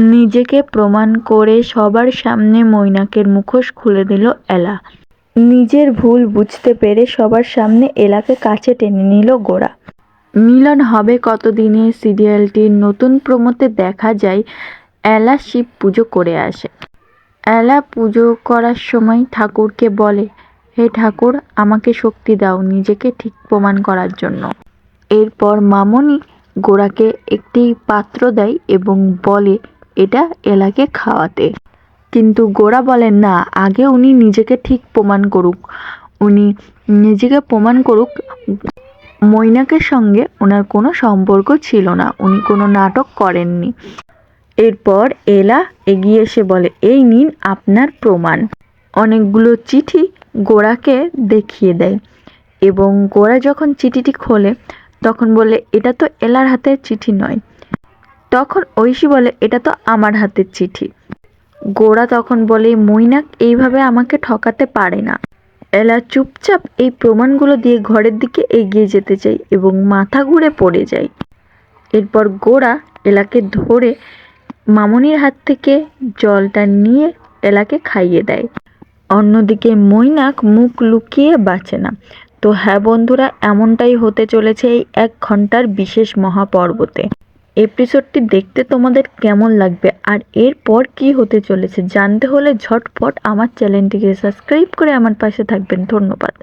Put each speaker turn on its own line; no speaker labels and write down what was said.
নিজেকে প্রমাণ করে সবার সামনে মৈনাকের মুখোশ খুলে দিল এলা। নিজের ভুল বুঝতে পেরে সবার সামনে এলাকে কাছে টেনে নিল গোরা। মিলন হবে কতদিনে সিরিয়ালটির নতুন প্রোমোতে দেখা যায় এলা শিব পুজো করে আসে। এলা পুজো করার সময় ঠাকুরকে বলে, হে ঠাকুর, আমাকে শক্তি দাও নিজেকে ঠিক প্রমাণ করার জন্য। এরপর মামনি গোরাকে একটি পাত্র দেয় এবং বলে এটা এলাকে খাওয়াতে। কিন্তু গোরা বলেন না, আগে উনি নিজেকে ঠিক প্রমাণ করুক। উনি নিজেকে প্রমাণ করুক মৈনাকের সঙ্গে ওনার কোনো সম্পর্ক ছিল না, উনি কোনো নাটক করেননি। এরপর এলা এগিয়ে এসে বলে, এই নিন আপনার প্রমাণ। অনেকগুলো চিঠি গোরাকে দেখিয়ে দেয় এবং গোরা যখন চিঠিটি খোলে তখন বলে, এটা তো এলার হাতের চিঠি নয়। তখন ঐশী বলে, এটা তো আমার হাতের চিঠি। গোরা তখন বলে, মৈনাক এইভাবে আমাকে ঠকাতে পারে না। এলা চুপচাপ এই প্রমাণগুলো দিয়ে ঘরের দিকে এগিয়ে যেতে চায় এবং মাথা ঘুরে পড়ে যায়। এরপর গোরা এলাকে ধরে মামনির হাত থেকে জলটা নিয়ে এলাকে খাইয়ে দেয়। অন্যদিকে মৈনাক মুখ লুকিয়ে বাঁচে না। তো হ্যাঁ বন্ধুরা, এমনটাই হতে চলেছে এই 1 ঘন্টার বিশেষ মহাপর্বতে। এপিসোডটি দেখতে তোমাদের কেমন লাগবে আর এরপর কি হতে চলেছে জানতে হলে ঝটপট আমার চ্যানেলটিকে সাবস্ক্রাইব করে আমার পাশে থাকবেন। ধন্যবাদ।